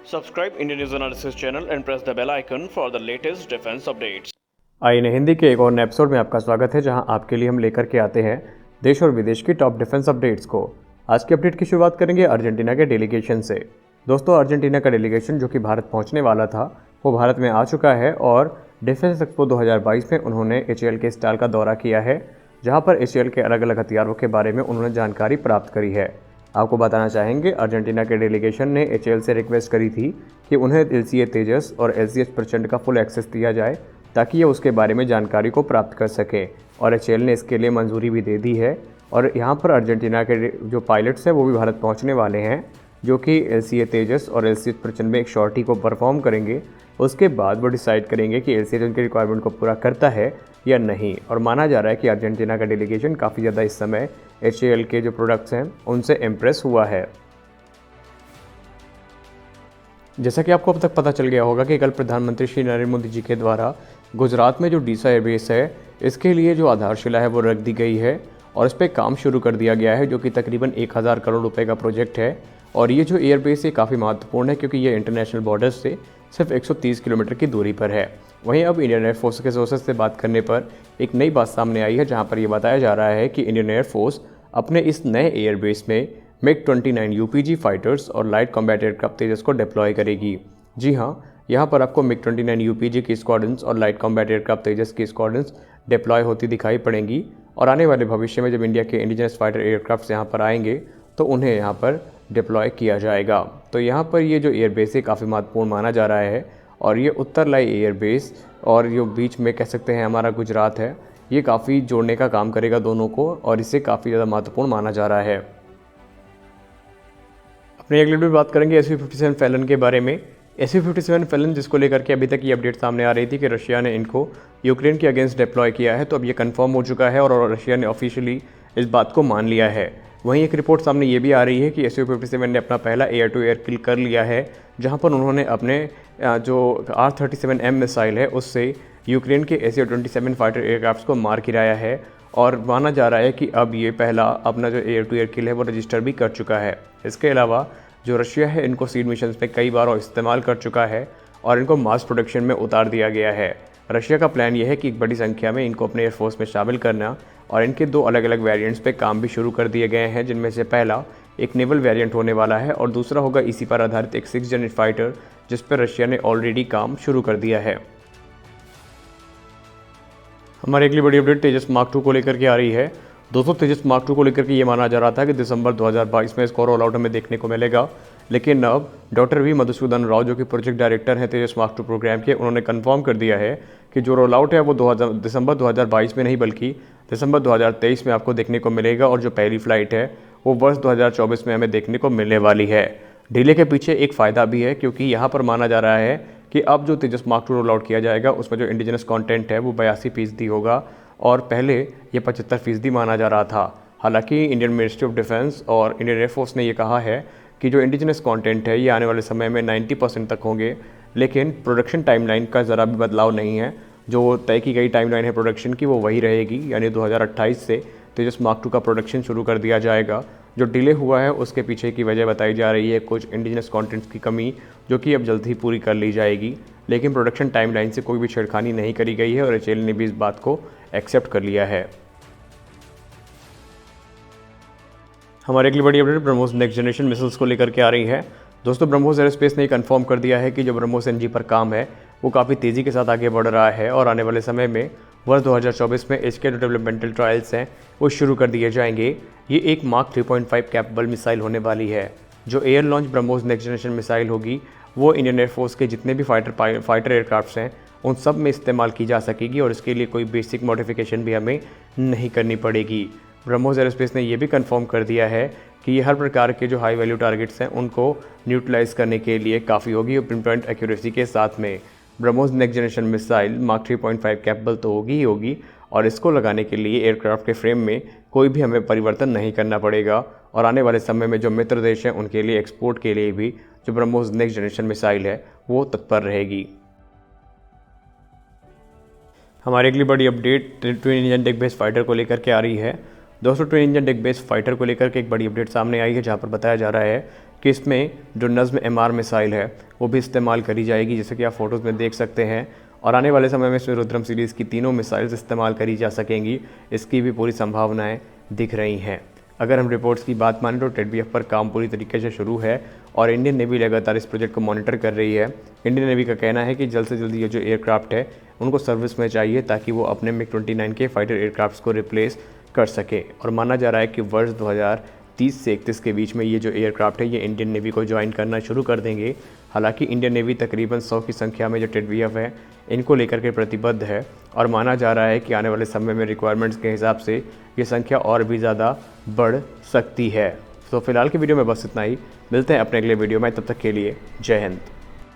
Subscribe Indian News Analysis channel and press the bell icon for the latest defense updates. INA Hindi के एक और नए episode में आपका स्वागत है, जहां आपके लिए हम लेकर के आते हैं देश और विदेश की टॉप डिफेंस अपडेट्स को। आज की अपडेट की शुरुआत करेंगे अर्जेंटीना के डेलीगेशन से। दोस्तों, अर्जेंटीना का डेलीगेशन जो कि भारत पहुंचने वाला था वो भारत में आ चुका है और डिफेंस एक्सपो 2022 में उन्होंने एचएएल के स्टॉल का दौरा किया है, जहाँ पर एचएएल के अलग अलग हथियारों के बारे में उन्होंने जानकारी प्राप्त करी है। आपको बताना चाहेंगे, अर्जेंटीना के डेलीगेशन ने एचएएल से रिक्वेस्ट करी थी कि उन्हें एलसीए तेजस और एलसीएच प्रचंड का फुल एक्सेस दिया जाए ताकि ये उसके बारे में जानकारी को प्राप्त कर सके, और एचएएल ने इसके लिए मंजूरी भी दे दी है। और यहाँ पर अर्जेंटीना के जो पायलट्स हैं वो भी भारत पहुँचने वाले हैं, जो कि एलसीए तेजस और एलसीएच प्रचंड में एक शॉर्टी को परफॉर्म करेंगे। उसके बाद वो डिसाइड करेंगे कि एलसीएच उनकी रिक्वायरमेंट को पूरा करता है या नहीं। और माना जा रहा है कि अर्जेंटीना का डेलीगेशन काफ़ी ज़्यादा इस समय एचएएल के जो प्रोडक्ट्स हैं उनसे इम्प्रेस हुआ है। जैसा कि आपको अब तक पता चल गया होगा कि कल प्रधानमंत्री श्री नरेंद्र मोदी जी के द्वारा गुजरात में जो डीसा एयरबेस है, इसके लिए जो आधारशिला है वो रख दी गई है और इस पर काम शुरू कर दिया गया है, जो कि तकरीबन 1000 करोड़ रुपए का प्रोजेक्ट है। और ये जो एयरबेस है काफ़ी महत्वपूर्ण है, क्योंकि ये इंटरनेशनल बॉर्डर्स से सिर्फ 130 किलोमीटर की दूरी पर है। वहीं अब इंडियन एयरफोर्स के सोर्सेज से बात करने पर एक नई बात सामने आई है, जहां पर यह बताया जा रहा है कि इंडियन एयरफोर्स अपने इस नए एयरबेस में MiG-29 यूपीजी फाइटर्स और लाइट कॉम्बैट एयरक्राफ्ट तेजस को डिप्लॉय करेगी। जी हाँ, यहाँ पर आपको MiG-29 यूपीजी की स्क्वाड्रंस और लाइट कॉम्बैट एयरक्राफ्ट तेजस की स्क्वाड्रंस डिप्लॉय होती दिखाई पड़ेंगी। और आने वाले भविष्य में जब इंडिया के इंडिजिनस फाइटर एयरक्राफ्ट यहाँ पर आएंगे तो उन्हें यहाँ पर डिप्लॉय किया जाएगा। तो यहाँ पर ये जो एयरबेस है काफ़ी महत्वपूर्ण माना जा रहा है, और ये उत्तर लाई एयरबेस और जो बीच में कह सकते हैं हमारा गुजरात है, ये काफ़ी जोड़ने का काम करेगा दोनों को, और इसे काफ़ी ज़्यादा महत्वपूर्ण माना जा रहा है। अपने अगले वीडियो में बात करेंगे SV-57 फैलन के बारे में। SV-57 फैलन जिसको लेकर के अभी तक ये अपडेट सामने आ रही थी कि रशिया ने इनको यूक्रेन के अगेंस्ट डिप्लॉय किया है, तो अब ये कंफर्म हो चुका है और रशिया ने ऑफिशियली इस बात को मान लिया है। वहीं एक रिपोर्ट सामने ये भी आ रही है कि SV-57 ने अपना पहला एयर टू एयर किल कर लिया है, जहां पर उन्होंने अपने जो R-37M मिसाइल है उससे यूक्रेन के SU-27 फाइटर एयरक्राफ्ट को मार गिराया है। और माना जा रहा है कि अब ये पहला अपना जो एयर टू एयर किल है वो रजिस्टर भी कर चुका है। इसके अलावा जो रशिया है इनको सीड मिशंस में कई बार इस्तेमाल कर चुका है और इनको मास प्रोडक्शन में उतार दिया गया है। रशिया का प्लान ये है कि एक बड़ी संख्या में इनको अपने एयरफोर्स में शामिल करना, और इनके 2 अलग अलग वेरिएंट्स पे काम भी शुरू कर दिए गए हैं, जिनमें से पहला एक नेवल वेरिएंट होने वाला है और दूसरा होगा इसी पर आधारित एक 6th जनरेशन फाइटर, जिस पर रशिया ने ऑलरेडी काम शुरू कर दिया है। हमारी अगली बड़ी अपडेट तेजस मार्क 2 को लेकर के आ रही है। दोस्तों, तेजस मार्क 2 को लेकर के ये माना जा रहा था कि दिसंबर 2022 में इसको रोल आउट हमें देखने को मिलेगा, लेकिन अब डॉक्टर वी मधुसूदन राव जो कि प्रोजेक्ट डायरेक्टर हैं तेजस मार्क 2 प्रोग्राम के, उन्होंने कंफर्म कर दिया है कि जो रोल आउट है वो दिसंबर 2022 में नहीं बल्कि दिसंबर 2023 में आपको देखने को मिलेगा, और जो पहली फ़्लाइट है वो वर्ष 2024 में हमें देखने को मिलने वाली है। डिले के पीछे एक फ़ायदा भी है, क्योंकि यहाँ पर माना जा रहा है कि अब जो तेजस मार्क 2 रोल आउट किया जाएगा उसमें जो इंडिजिनस कंटेंट है वो 82% होगा, और पहले ये 75% माना जा रहा था। हालांकि इंडियन मिनिस्ट्री ऑफ डिफेंस और इंडियन एयरफोर्स ने ये कहा है कि जो इंडिजिनस कंटेंट है ये आने वाले समय में 90% तक होंगे, लेकिन प्रोडक्शन टाइमलाइन का ज़रा भी बदलाव नहीं है। जो तय की गई टाइमलाइन है प्रोडक्शन की वो वही रहेगी, यानी 2028 से तेजस मार्क 2 का प्रोडक्शन शुरू कर दिया जाएगा। जो डिले हुआ है उसके पीछे की वजह बताई जा रही है कुछ इंडिजिनस कंटेंट्स की कमी, जो कि अब जल्द ही पूरी कर ली जाएगी, लेकिन प्रोडक्शन टाइमलाइन से कोई भी छेड़खानी नहीं करी गई है और एचएएल ने भी इस बात को एक्सेप्ट कर लिया है। हमारे अगली बड़ी update BrahMos next generation missiles को लेकर के आ रही है। दोस्तों, ब्रह्मोस एयरोस्पेस ने कंफर्म कर दिया है कि जो ब्रह्मोस NG पर काम है वो काफ़ी तेज़ी के साथ आगे बढ़ रहा है, और आने वाले समय में वर्ष 2024 में इसके जो डेवलपमेंटल ट्रायल्स हैं वो शुरू कर दिए जाएंगे। ये एक मार्क 3.5 कैपेबल मिसाइल होने वाली है। जो air launch BrahMos next generation missile होगी वो इंडियन एयरफोर्स के जितने भी फाइटर एयरक्राफ्ट्स हैं उन सब में इस्तेमाल की जा सकेगी, और इसके लिए कोई बेसिक मॉडिफिकेशन भी हमें नहीं करनी पड़ेगी। ब्रह्मोस एयरोस्पेस ने यह भी कंफर्म कर दिया है कि ये हर प्रकार के जो हाई वैल्यू टारगेट्स हैं उनको न्यूट्रलाइज करने के लिए काफ़ी होगी, और पिन पॉइंट एक्यूरेसी के साथ में। BrahMos next generation missile mark 3.5 capable तो होगी ही होगी, और इसको लगाने के लिए एयरक्राफ्ट के फ्रेम में कोई भी हमें परिवर्तन नहीं करना पड़ेगा, और आने वाले समय में जो मित्र देश हैं उनके लिए एक्सपोर्ट के लिए भी जो ब्रह्मोस नेक्स्ट जनरेशन मिसाइल है वो तत्पर रहेगी। हमारी अगली बड़ी update twin engine deck based fighter को लेकर के आ रही है। दोस्तों ट्विन इंजन डिग बेस फाइटर को लेकर के एक बड़ी अपडेट सामने आई है, जहां पर बताया जा रहा है कि इसमें जो नज़्म MR मिसाइल है वो भी इस्तेमाल करी जाएगी, जैसे कि आप फोटोज़ में देख सकते हैं। और आने वाले समय में इसमें रुद्रम सीरीज़ की तीनों मिसाइल्स इस्तेमाल करी जा सकेंगी, इसकी भी पूरी संभावनाएं दिख रही हैं। अगर हम रिपोर्ट्स की बात मानें तो TEDBF पर काम पूरी तरीके से शुरू है और इंडियन नेवी लगातार इस प्रोजेक्ट को मॉनिटर कर रही है। इंडियन नेवी का कहना है कि जल्द से जल्द ये जो एयरक्राफ्ट है उनको सर्विस में चाहिए, ताकि वो अपने MiG-29 के फाइटर एयरक्राफ्ट्स को रिप्लेस कर सके। और माना जा रहा है कि वर्ष 2030 से 31 के बीच में ये जो एयरक्राफ्ट है ये इंडियन नेवी को ज्वाइन करना शुरू कर देंगे। हालांकि इंडियन नेवी तकरीबन 100 की संख्या में जो TEDBF है इनको लेकर के प्रतिबद्ध है और माना जा रहा है कि आने वाले समय में रिक्वायरमेंट्स के हिसाब से ये संख्या और भी ज़्यादा बढ़ सकती है। तो फिलहाल की वीडियो में बस इतना ही, मिलते हैं अपने अगले वीडियो में, तब तक के लिए जय हिंद।